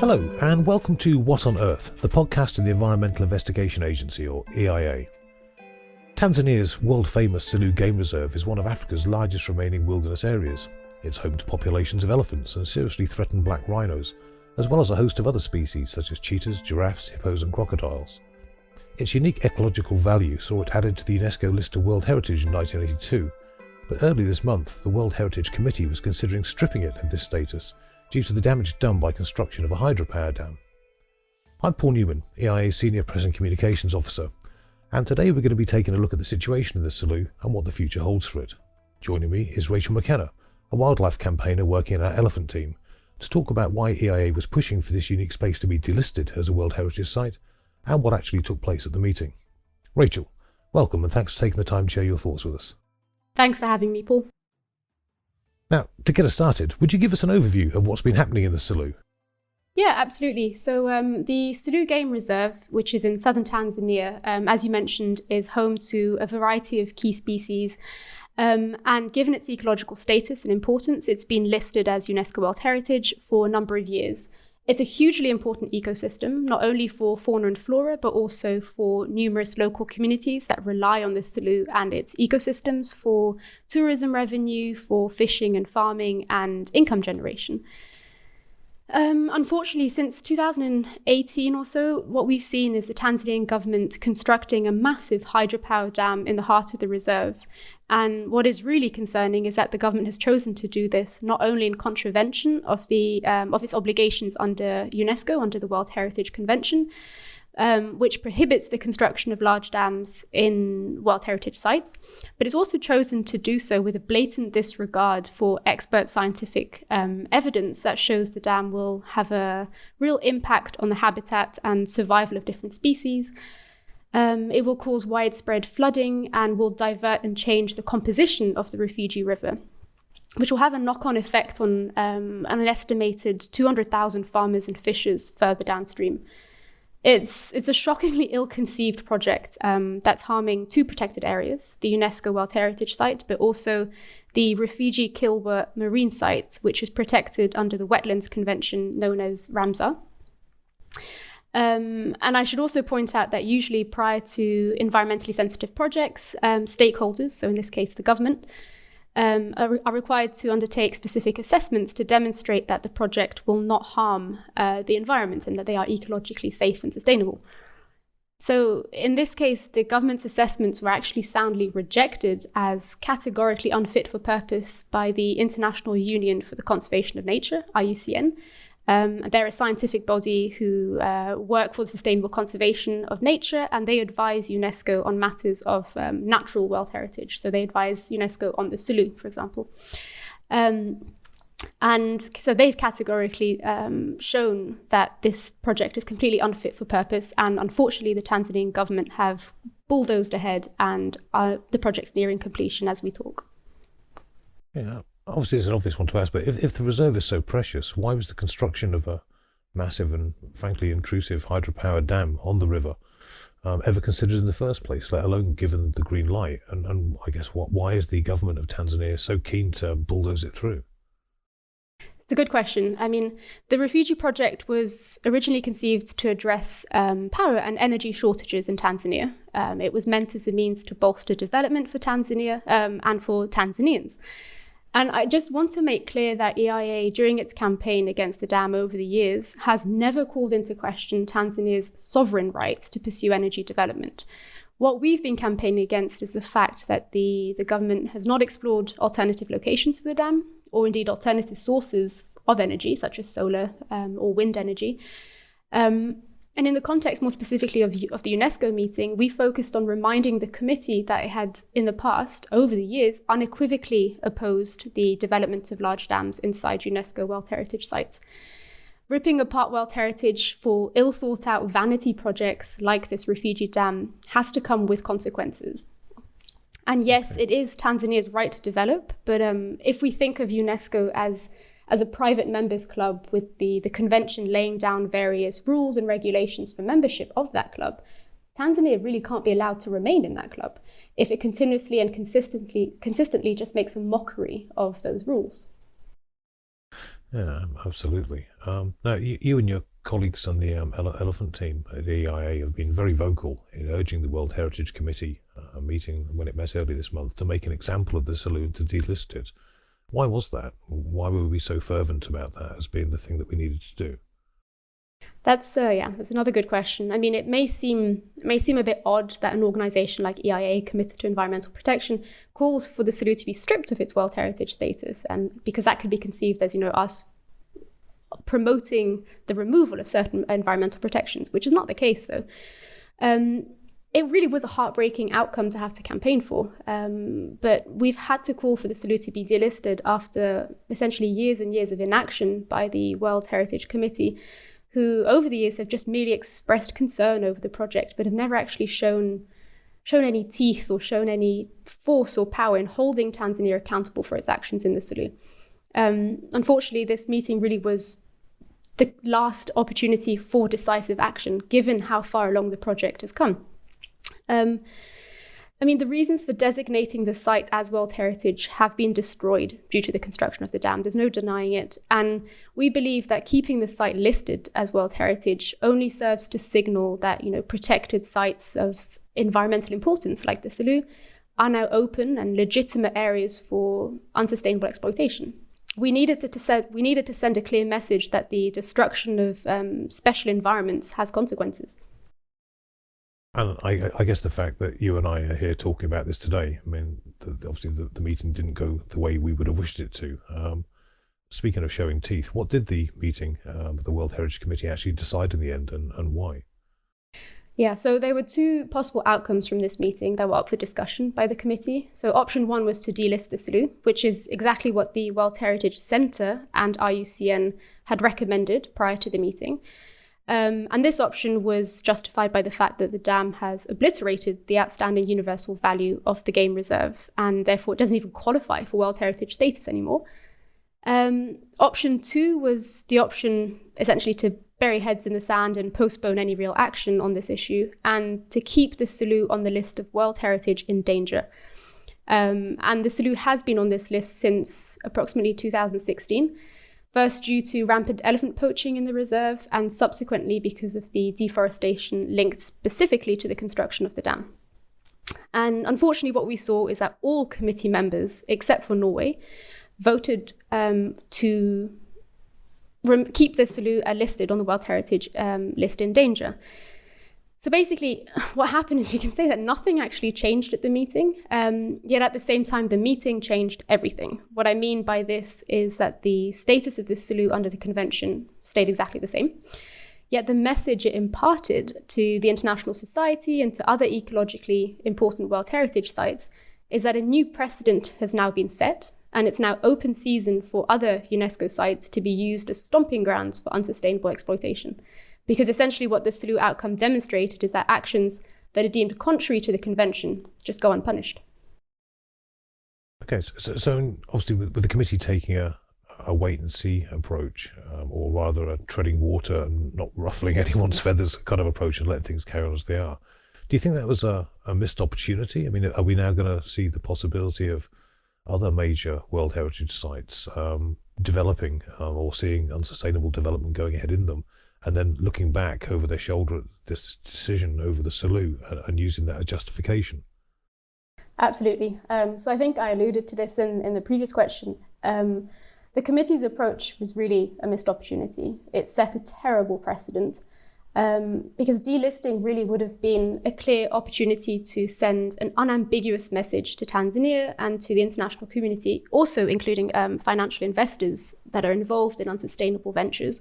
Hello, and welcome to What on Earth, the podcast of the Environmental Investigation Agency, or EIA. Tanzania's world-famous Selous Game Reserve is one of Africa's largest remaining wilderness areas. It's home to populations of elephants and seriously threatened black rhinos, as well as a host of other species such as cheetahs, giraffes, hippos and crocodiles. Its unique ecological value saw it added to the UNESCO list of World Heritage in 1982, but early this month the World Heritage Committee was considering stripping it of this status due to the damage done by construction of a hydropower dam. I'm Paul Newman, EIA's Senior Press and Communications Officer, and today we're going to be taking a look at the situation in the Selous and what the future holds for it. Joining me is Rachel Mackenna, a wildlife campaigner working in our elephant team, to talk about why EIA was pushing for this unique space to be delisted as a World Heritage Site and what actually took place at the meeting. Rachel, welcome and thanks for taking the time to share your thoughts with us. Thanks for having me, Paul. Now, to get us started, would you give us an overview of what's been happening in the Selous? Yeah, absolutely. So the Selous Game Reserve, which is in southern Tanzania, as you mentioned, is home to a variety of key species. And given its ecological status and importance, it's been listed as UNESCO World Heritage for a number of years. It's a hugely important ecosystem, not only for fauna and flora, but also for numerous local communities that rely on the Selous and its ecosystems for tourism revenue, for fishing and farming, and income generation. Unfortunately, since 2018 or so, what we've seen is the Tanzanian government constructing a massive hydropower dam in the heart of the reserve. And what is really concerning is that the government has chosen to do this not only in contravention of its obligations under UNESCO, under the World Heritage Convention, which prohibits the construction of large dams in World Heritage sites, but it's also chosen to do so with a blatant disregard for expert scientific evidence that shows the dam will have a real impact on the habitat and survival of different species. It will cause widespread flooding and will divert and change the composition of the Rufiji River, which will have a knock-on effect on an estimated 200,000 farmers and fishers further downstream. It's a shockingly ill-conceived project that's harming two protected areas, the UNESCO World Heritage Site, but also the Rufiji Kilwa Marine Site, which is protected under the Wetlands Convention known as Ramsar. And I should also point out that usually prior to environmentally sensitive projects, stakeholders, so in this case the government, are required to undertake specific assessments to demonstrate that the project will not harm the environment and that they are ecologically safe and sustainable. So in this case, the government's assessments were actually soundly rejected as categorically unfit for purpose by the International Union for the Conservation of Nature, IUCN. They're a scientific body who work for the sustainable conservation of nature, and they advise UNESCO on matters of natural world heritage. So they advise UNESCO on the Selous, for example. And so they've categorically shown that this project is completely unfit for purpose, and unfortunately the Tanzanian government have bulldozed ahead and the project's nearing completion as we talk. Yeah. Obviously, it's an obvious one to ask, but if the reserve is so precious, why was the construction of a massive and frankly intrusive hydropower dam on the river ever considered in the first place, let alone given the green light? And I guess why is the government of Tanzania so keen to bulldoze it through? It's a good question. I mean, the Rufiji project was originally conceived to address power and energy shortages in Tanzania. It was meant as a means to bolster development for Tanzania and for Tanzanians. And I just want to make clear that EIA, during its campaign against the dam over the years, has never called into question Tanzania's sovereign right to pursue energy development. What we've been campaigning against is the fact that the government has not explored alternative locations for the dam, or indeed alternative sources of energy, such as solar or wind energy. And in the context more specifically of the UNESCO meeting, we focused on reminding the committee that it had in the past, over the years, unequivocally opposed the development of large dams inside UNESCO World Heritage sites. Ripping apart World Heritage for ill-thought-out vanity projects like this Rufiji dam has to come with consequences. And yes, it is Tanzania's right to develop, but if we think of UNESCO as a private members club with the convention laying down various rules and regulations for membership of that club, Tanzania really can't be allowed to remain in that club if it continuously and consistently just makes a mockery of those rules. Yeah, absolutely. Now, you and your colleagues on the elephant team at the EIA have been very vocal in urging the World Heritage Committee meeting when it met earlier this month to make an example of the Selous to delist it. Why was that? Why were we so fervent about that as being the thing that we needed to do? That's another good question. I mean, it may seem a bit odd that an organisation like EIA, committed to environmental protection, calls for the Selous to be stripped of its World Heritage status, and because that could be conceived as, us promoting the removal of certain environmental protections, which is not the case, though. It really was a heartbreaking outcome to have to campaign for, but we've had to call for the Selous to be delisted after essentially years and years of inaction by the World Heritage Committee, who over the years have just merely expressed concern over the project, but have never actually shown any teeth or shown any force or power in holding Tanzania accountable for its actions in the Selous. Unfortunately, this meeting really was the last opportunity for decisive action, given how far along the project has come. The reasons for designating the site as World Heritage have been destroyed due to the construction of the dam. There's no denying it. And we believe that keeping the site listed as World Heritage only serves to signal that, protected sites of environmental importance like the Selous are now open and legitimate areas for unsustainable exploitation. We needed to send a clear message that the destruction of special environments has consequences. And I guess the fact that you and I are here talking about this today, obviously the meeting didn't go the way we would have wished it to. Speaking of showing teeth, what did the meeting of the World Heritage Committee actually decide in the end, and why? Yeah, so there were two possible outcomes from this meeting that were up for discussion by the committee. So option one was to delist the Selous, which is exactly what the World Heritage Centre and IUCN had recommended prior to the meeting. And this option was justified by the fact that the dam has obliterated the outstanding universal value of the game reserve, and therefore it doesn't even qualify for World Heritage status anymore. Option two was the option essentially to bury heads in the sand and postpone any real action on this issue, and to keep the Selous on the list of World Heritage in danger. And the Selous has been on this list since approximately 2016. First due to rampant elephant poaching in the reserve, and subsequently because of the deforestation linked specifically to the construction of the dam. And unfortunately, what we saw is that all committee members, except for Norway, voted to keep the Selous listed on the World Heritage list in danger. So basically, what happened is we can say that nothing actually changed at the meeting, yet at the same time, the meeting changed everything. What I mean by this is that the status of the Selous under the convention stayed exactly the same, yet the message it imparted to the international society and to other ecologically important World Heritage sites is that a new precedent has now been set, and it's now open season for other UNESCO sites to be used as stomping grounds for unsustainable exploitation. Because essentially what the Selous outcome demonstrated is that actions that are deemed contrary to the convention just go unpunished. Okay, so obviously with the committee taking a wait-and-see approach, or rather a treading water and not ruffling anyone's feathers kind of approach and letting things carry on as they are, do you think that was a missed opportunity? Are we now going to see the possibility of other major World Heritage sites developing or seeing unsustainable development going ahead in them, and then looking back over their shoulder at this decision over the Selous and using that as justification? Absolutely. So I think I alluded to this in the previous question. The committee's approach was really a missed opportunity. It set a terrible precedent because delisting really would have been a clear opportunity to send an unambiguous message to Tanzania and to the international community, also including financial investors that are involved in unsustainable ventures,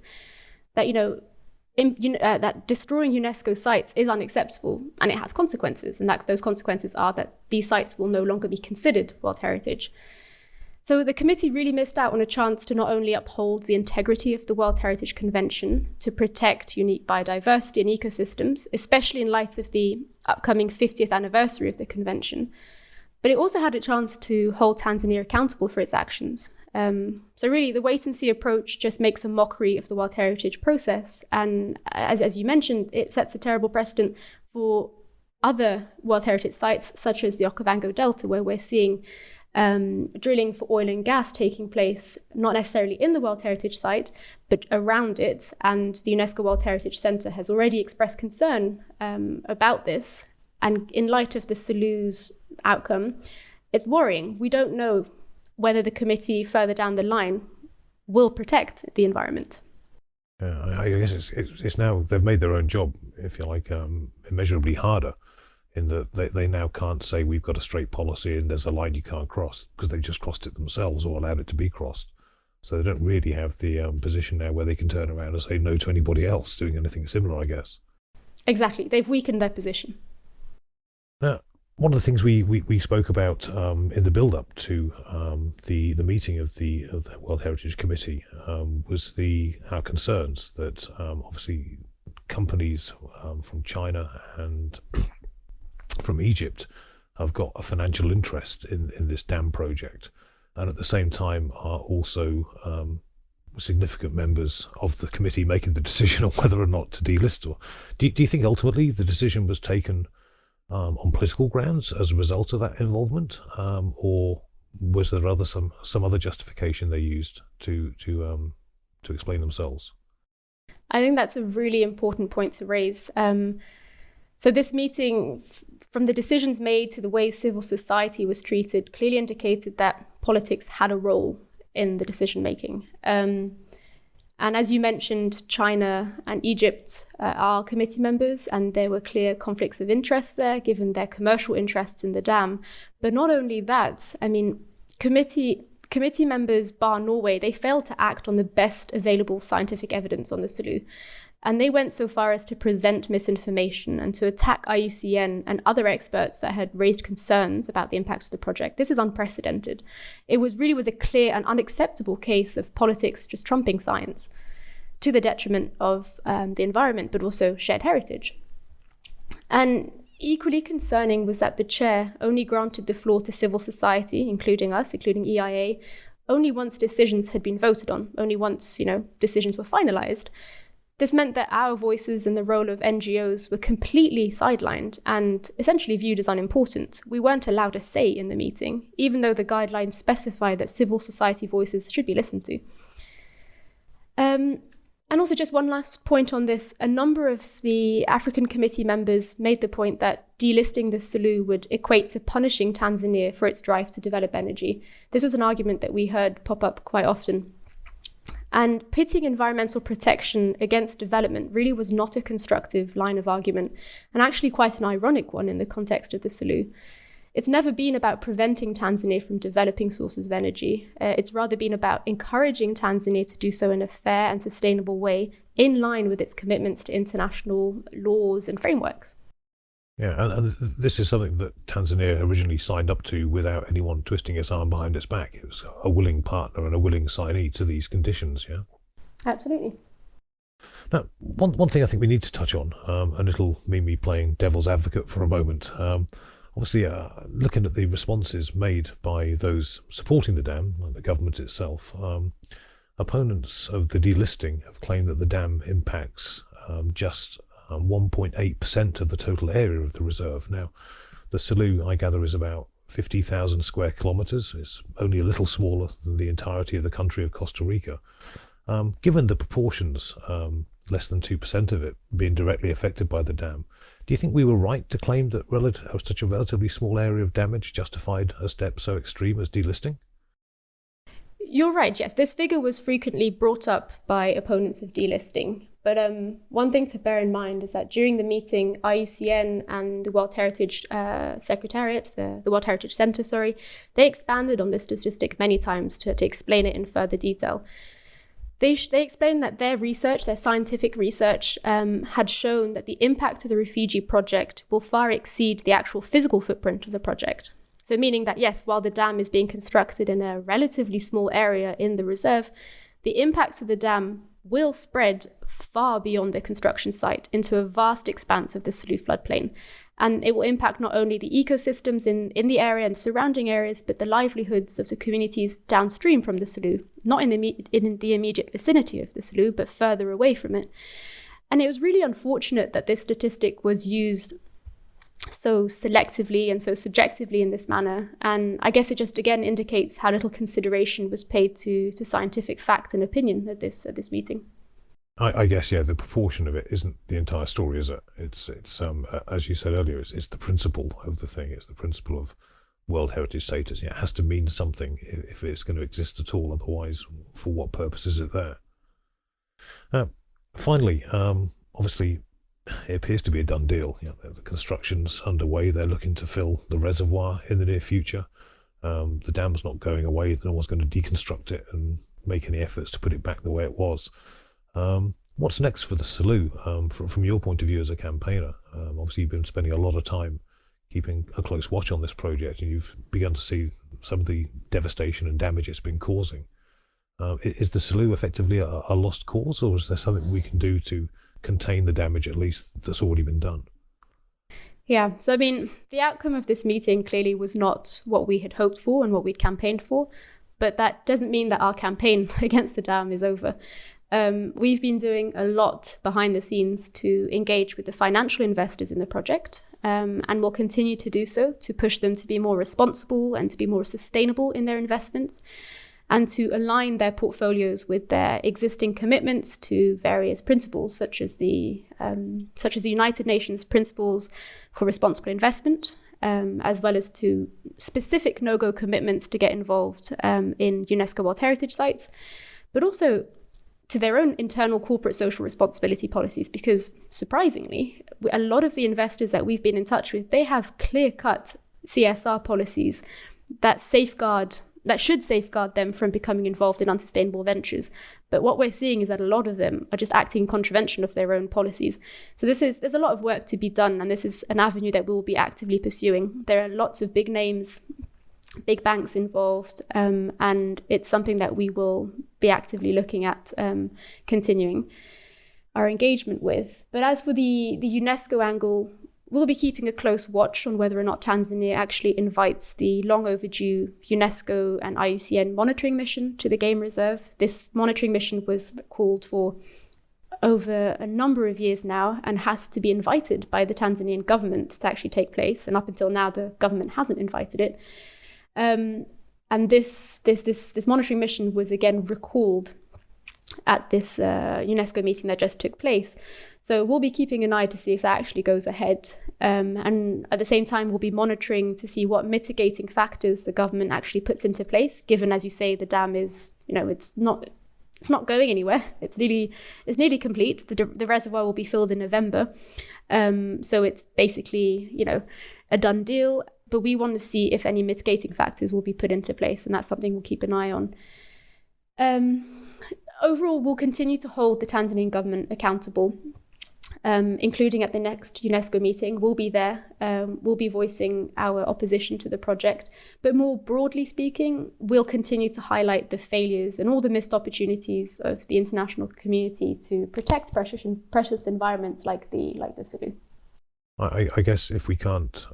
that that destroying UNESCO sites is unacceptable and it has consequences, and that those consequences are that these sites will no longer be considered World Heritage. So the committee really missed out on a chance to not only uphold the integrity of the World Heritage Convention, to protect unique biodiversity and ecosystems, especially in light of the upcoming 50th anniversary of the convention, but it also had a chance to hold Tanzania accountable for its actions. So really, the wait-and-see approach just makes a mockery of the World Heritage process. And as you mentioned, it sets a terrible precedent for other World Heritage sites, such as the Okavango Delta, where we're seeing drilling for oil and gas taking place, not necessarily in the World Heritage Site, but around it. And the UNESCO World Heritage Centre has already expressed concern about this. And in light of the Selous outcome, it's worrying. We don't know whether the committee further down the line will protect the environment. Yeah, I guess it's now they've made their own job, if you like, immeasurably harder, in that they now can't say we've got a straight policy and there's a line you can't cross, because they've just crossed it themselves or allowed it to be crossed. So they don't really have the position now where they can turn around and say no to anybody else doing anything similar, I guess. Exactly. They've weakened their position. Now, one of the things we spoke about in the build-up to the meeting of the World Heritage Committee was our concerns that obviously companies from China and from Egypt have got a financial interest in this dam project, and at the same time are also significant members of the committee making the decision on whether or not to delist. Or do you think ultimately the decision was taken on political grounds as a result of that involvement, or was there some other justification they used to explain themselves? I think that's a really important point to raise. So this meeting, from the decisions made to the way civil society was treated, clearly indicated that politics had a role in the decision making. And as you mentioned, China and Egypt are committee members, and there were clear conflicts of interest there, given their commercial interests in the dam. But not only that, I mean, committee members, bar Norway, they failed to act on the best available scientific evidence on the Selous. And they went so far as to present misinformation and to attack IUCN and other experts that had raised concerns about the impacts of the project. This is unprecedented. It was a clear and unacceptable case of politics just trumping science, to the detriment of the environment, but also shared heritage. And equally concerning was that the chair only granted the floor to civil society, including us, including EIA, only once decisions had been voted on, only once, decisions were finalized. This meant that our voices and the role of NGOs were completely sidelined and essentially viewed as unimportant. We weren't allowed a say in the meeting, even though the guidelines specify that civil society voices should be listened to. And also, just one last point on this, a number of the African Committee members made the point that delisting the Selous would equate to punishing Tanzania for its drive to develop energy. This was an argument that we heard pop up quite often. And pitting environmental protection against development really was not a constructive line of argument, and actually quite an ironic one in the context of the Selous. It's never been about preventing Tanzania from developing sources of energy. It's rather been about encouraging Tanzania to do so in a fair and sustainable way, in line with its commitments to international laws and frameworks. Yeah, and this is something that Tanzania originally signed up to without anyone twisting its arm behind its back. It was a willing partner and a willing signee to these conditions, yeah? Absolutely. Now, one thing I think we need to touch on, and it'll mean me playing devil's advocate for a moment, obviously looking at the responses made by those supporting the dam, like the government itself, opponents of the delisting have claimed that the dam impacts just 1.8% of the total area of the reserve. Now, the Selous, I gather, is about 50,000 square kilometres. It's only a little smaller than the entirety of the country of Costa Rica. Given the proportions, less than 2% of it being directly affected by the dam, do you think we were right to claim that such a relatively small area of damage justified a step so extreme as delisting? You're right, yes. This figure was frequently brought up by opponents of delisting. But one thing to bear in mind is that during the meeting, IUCN and the World Heritage Secretariat, the World Heritage Centre, they expanded on this statistic many times to explain it in further detail. They explained that their research, their scientific research, had shown that the impact of the refugee project will far exceed the actual physical footprint of the project. So meaning that, yes, while the dam is being constructed in a relatively small area in the reserve, the impacts of the dam will spread far beyond the construction site into a vast expanse of the Selous floodplain. And it will impact not only the ecosystems in the area and surrounding areas, but the livelihoods of the communities downstream from the Selous, not in the immediate vicinity of the Selous, but further away from it. And it was really unfortunate that this statistic was used so selectively and so subjectively in this manner. And I guess it just again indicates how little consideration was paid to scientific fact and opinion at this meeting. I guess, yeah, the proportion of it isn't the entire story, is it? It's as you said earlier, it's the principle of the thing. It's the principle of World Heritage status. It has to mean something if it's going to exist at all. Otherwise, for what purpose is it there? Finally, obviously, it appears to be a done deal. The construction's underway. They're looking to fill the reservoir in the near future. The dam's not going away. No one's going to deconstruct it and make any efforts to put it back the way it was. What's next for the Selous from your point of view as a campaigner? Obviously, you've been spending a lot of time keeping a close watch on this project, and you've begun to see some of the devastation and damage it's been causing. Is the Selous effectively a lost cause, or is there something we can do to contain the damage, at least, that's already been done? Yeah, so I mean, the outcome of this meeting clearly was not what we had hoped for and what we'd campaigned for, but that doesn't mean that our campaign against the dam is over. We've been doing a lot behind the scenes to engage with the financial investors in the project, and we'll continue to do so to push them to be more responsible and to be more sustainable in their investments, and to align their portfolios with their existing commitments to various principles, such as the United Nations Principles for Responsible Investment, as well as to specific no-go commitments to get involved in UNESCO World Heritage sites, but also to their own internal corporate social responsibility policies, because surprisingly, a lot of the investors that we've been in touch with, they have clear-cut CSR policies that should safeguard them from becoming involved in unsustainable ventures. But what we're seeing is that a lot of them are just acting in contravention of their own policies. So there's a lot of work to be done, and this is an avenue that we'll be actively pursuing. There are lots of big names, big banks involved, and it's something that we will be actively looking at continuing our engagement with. But as for the UNESCO angle, we'll be keeping a close watch on whether or not Tanzania actually invites the long overdue UNESCO and IUCN monitoring mission to the game reserve. This monitoring mission was called for over a number of years now and has to be invited by the Tanzanian government to actually take place. And up until now, the government hasn't invited it. And this monitoring mission was again recalled at this UNESCO meeting that just took place. So we'll be keeping an eye to see if that actually goes ahead. And at the same time, we'll be monitoring to see what mitigating factors the government actually puts into place, given, as you say, the dam is, it's not going anywhere. It's nearly complete. The reservoir will be filled in November. So it's basically, a done deal. But we want to see if any mitigating factors will be put into place, and that's something we'll keep an eye on. Overall, we'll continue to hold the Tanzanian government accountable, including at the next UNESCO meeting. We'll be there. We'll be voicing our opposition to the project. But more broadly speaking, we'll continue to highlight the failures and all the missed opportunities of the international community to protect precious environments like the Selous. I guess if we can't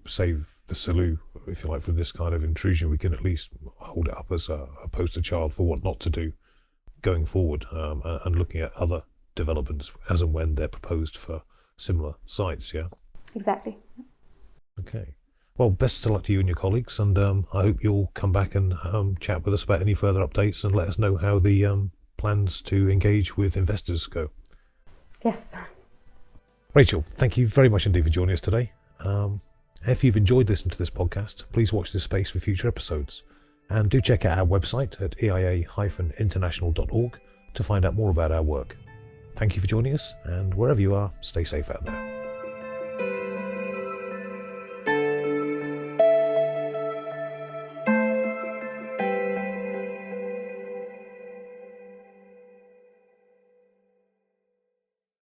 save the Selous, if you like, from this kind of intrusion, we can at least hold it up as a poster child for what not to do going forward, and looking at other developments as and when they're proposed for similar sites. Yeah, exactly. Okay, well, best of luck to you and your colleagues, and I hope you'll come back and chat with us about any further updates and let us know how the plans to engage with investors go. Yes. Rachel, thank you very much indeed for joining us today. If you've enjoyed listening to this podcast, please watch this space for future episodes. And do check out our website at eia-international.org to find out more about our work. Thank you for joining us, and wherever you are, stay safe out there.